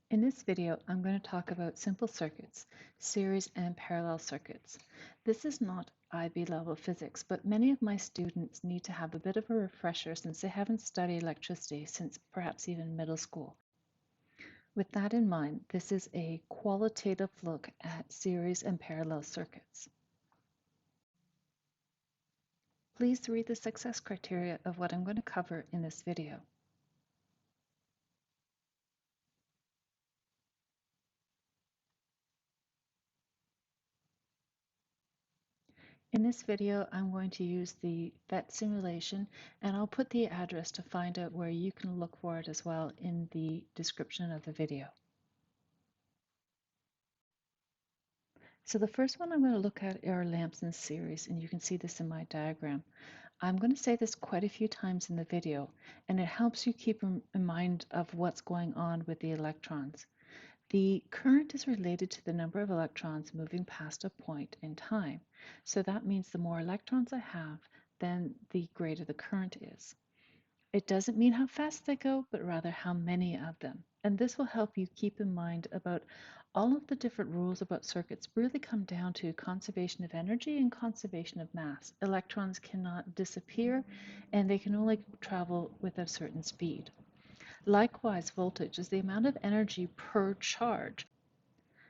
In this video, I'm going to talk about simple circuits, series and parallel circuits. This is not IB level physics, but many of my students need to have a bit of a refresher since they haven't studied electricity since perhaps even middle school. With that in mind, this is a qualitative look at series and parallel circuits. Please read the success criteria of what I'm going to cover in this video. In this video, I'm going to use the PhET simulation, and I'll put the address to find out where you can look for it as well in the description of the video. So the first one I'm going to look at are lamps in series, and you can see this in my diagram. I'm going to say this quite a few times in the video, and it helps you keep in mind of what's going on with the electrons. The current is related to the number of electrons moving past a point in time. So that means the more electrons I have, then the greater the current is. It doesn't mean how fast they go, but rather how many of them. And this will help you keep in mind about all of the different rules about circuits really come down to conservation of energy and conservation of mass. Electrons cannot disappear, and they can only travel with a certain speed. Likewise, voltage is the amount of energy per charge.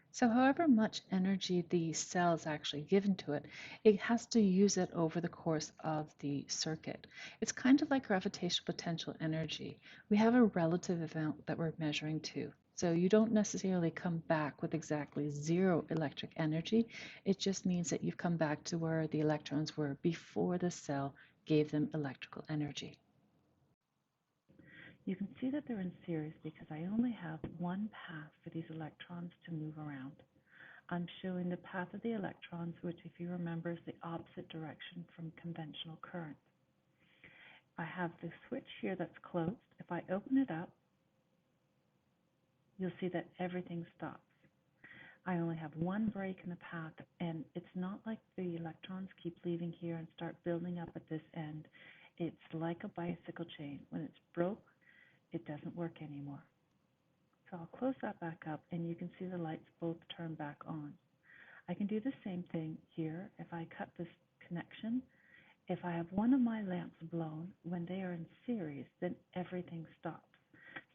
So however much energy the cell is actually given to it, it has to use it over the course of the circuit. It's kind of like gravitational potential energy. We have a relative amount that we're measuring to. So you don't necessarily come back with exactly zero electric energy. It just means that you've come back to where the electrons were before the cell gave them electrical energy. You can see that they're in series because I only have one path for these electrons to move around. I'm showing the path of the electrons, which, if you remember, is the opposite direction from conventional current. I have the switch here that's closed. If I open it up, you'll see that everything stops. I only have one break in the path, and it's not like the electrons keep leaving here and start building up at this end. It's like a bicycle chain. When it's broke, it doesn't work anymore. So I'll close that back up, and you can see the lights both turn back on. I can do the same thing here. If I cut this connection, if I have one of my lamps blown, when they are in series, then everything stops.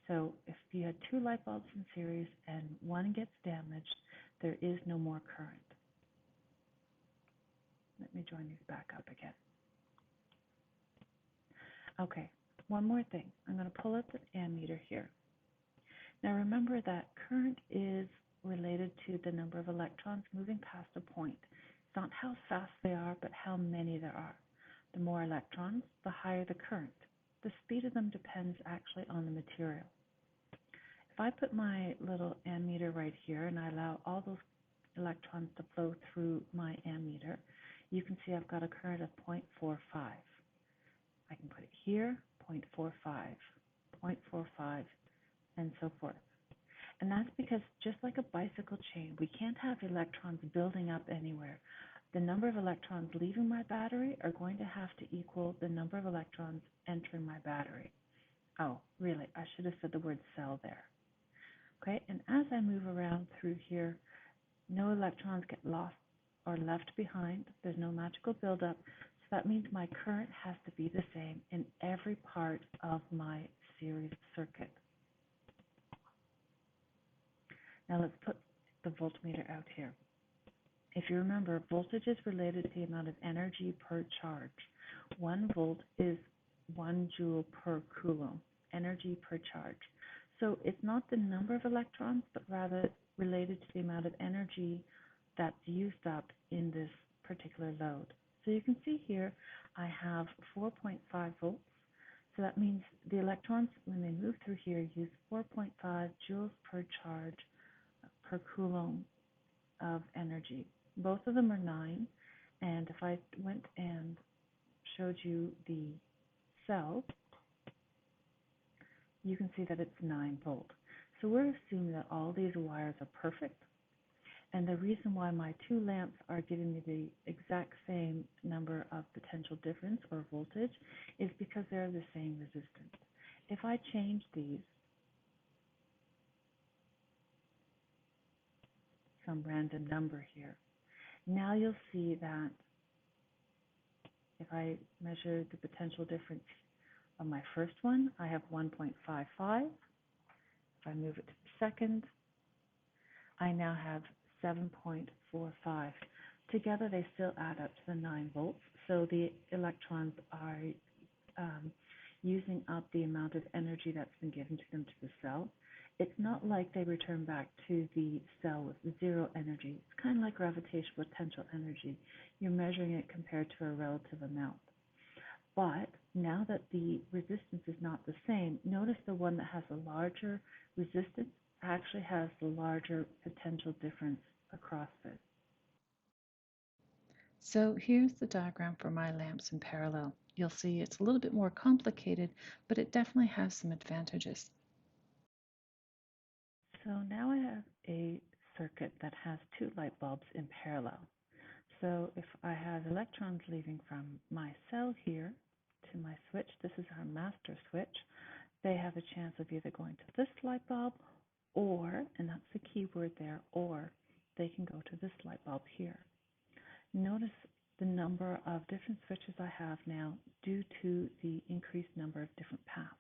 So if you had two light bulbs in series and one gets damaged, there is no more current. Let me join these back up again. Okay, one more thing. I'm going to pull up the ammeter here. Now remember that current is related to the number of electrons moving past a point. It's not how fast they are, but how many there are. The more electrons, the higher the current. The speed of them depends actually on the material. If I put my little ammeter right here and I allow all those electrons to flow through my ammeter, you can see I've got a current of 0.45. I can put it here, 0.45, 0.45, and so forth. And that's because just like a bicycle chain, we can't have electrons building up anywhere. The number of electrons leaving my battery are going to have to equal the number of electrons entering my battery. Oh, really, I should have said the word cell there. Okay, and as I move around through here, no electrons get lost or left behind. There's no magical buildup. So that means my current has to be the same in every part of my series circuit. Now let's put the voltmeter out here. If you remember, voltage is related to the amount of energy per charge. 1 volt is 1 joule per coulomb, energy per charge. So it's not the number of electrons, but rather related to the amount of energy that's used up in this particular load. So you can see here I have 4.5 volts. So that means the electrons, when they move through here, use 4.5 joules per charge per coulomb of energy. Both of them are 9, and if I went and showed you the cell, you can see that it's 9 volt. So we're assuming that all these wires are perfect, and the reason why my two lamps are giving me the exact same number of potential difference or voltage is because they're the same resistance. If I change these, some random number here. Now you'll see that if I measure the potential difference of my first one, I have 1.55. If I move it to the second, I now have 7.45. Together, they still add up to the 9 volts. So the electrons are using up the amount of energy that's been given to them to the cell. It's not like they return back to the cell with zero energy. It's kind of like gravitational potential energy. You're measuring it compared to a relative amount. But now that the resistance is not the same, notice the one that has a larger resistance actually has the larger potential difference across it. So here's the diagram for my lamps in parallel. You'll see it's a little bit more complicated, but it definitely has some advantages. So now I have a circuit that has 2 light bulbs in parallel. So if I have electrons leaving from my cell here to my switch, this is our master switch, they have a chance of either going to this light bulb or, and that's the key word there, or they can go to this light bulb here. Notice the number of different switches I have now due to the increased number of different paths.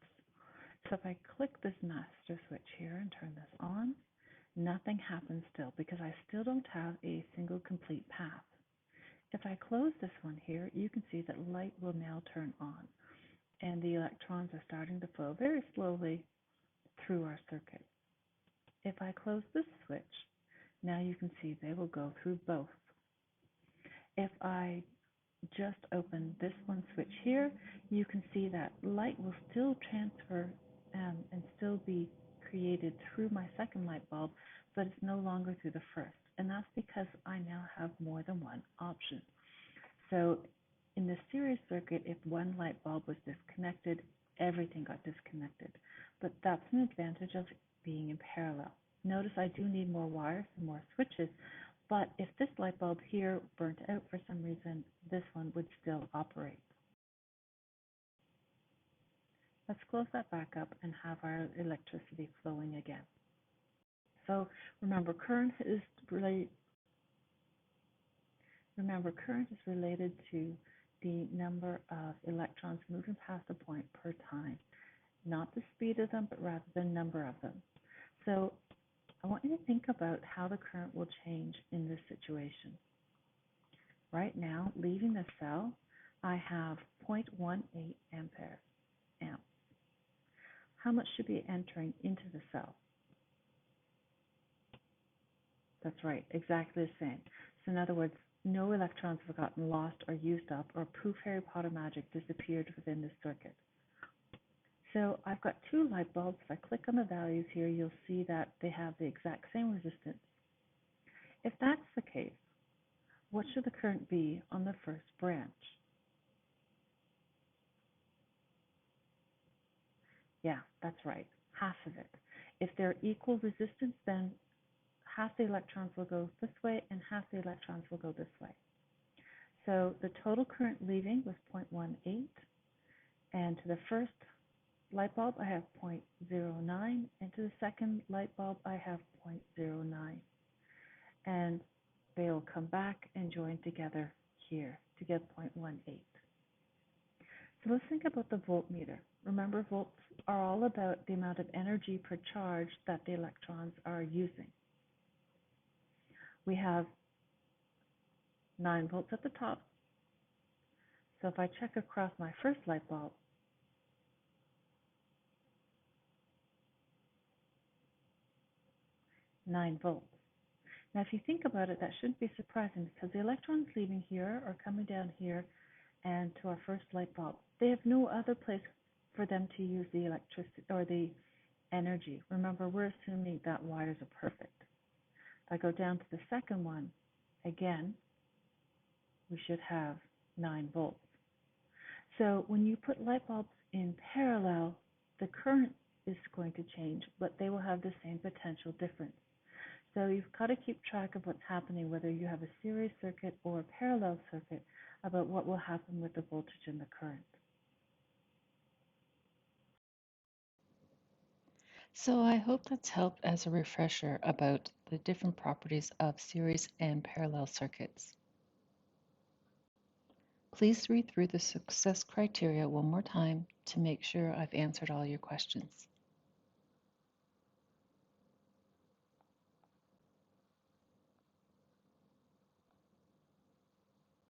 So if I click this master switch here and turn this on, nothing happens still because I still don't have a single complete path. If I close this one here, you can see that light will now turn on and the electrons are starting to flow very slowly through our circuit. If I close this switch, now you can see they will go through both. If I just open this one switch here, you can see that light will still transfer and still be created through my second light bulb, but it's no longer through the first. And that's because I now have more than one option. So in the series circuit, if one light bulb was disconnected, everything got disconnected. But that's an advantage of being in parallel. Notice I do need more wires and more switches, but if this light bulb here burnt out for some reason, this one would still operate. Let's close that back up and have our electricity flowing again. So remember, current is related to the number of electrons moving past a point per time, not the speed of them, but rather the number of them. So I want you to think about how the current will change in this situation. Right now, leaving the cell, I have 0.18 amps. How much should be entering into the cell? That's right, exactly the same. So in other words, no electrons have gotten lost or used up, or poof, Harry Potter magic disappeared within this circuit. So I've got 2 light bulbs. If I click on the values here, you'll see that they have the exact same resistance. If that's the case, what should the current be on the first branch? Yeah, that's right, half of it. If they're equal resistance, then half the electrons will go this way and half the electrons will go this way. So the total current leaving was 0.18, and to the first light bulb I have 0.09, and to the second light bulb I have 0.09. And they'll come back and join together here to get 0.18. So let's think about the voltmeter. Remember, volts are all about the amount of energy per charge that the electrons are using. We have 9 volts at the top. So if I check across my first light bulb, 9 volts. Now, if you think about it, that shouldn't be surprising because the electrons leaving here are coming down here and to our first light bulb. They have no other place for them to use the electricity or the energy. Remember, we're assuming that wires are perfect. If I go down to the second one, again, we should have 9 volts. So when you put light bulbs in parallel, the current is going to change, but they will have the same potential difference. So you've got to keep track of what's happening, whether you have a series circuit or a parallel circuit, about what will happen with the voltage and the current. So I hope that's helped as a refresher about the different properties of series and parallel circuits. Please read through the success criteria one more time to make sure I've answered all your questions.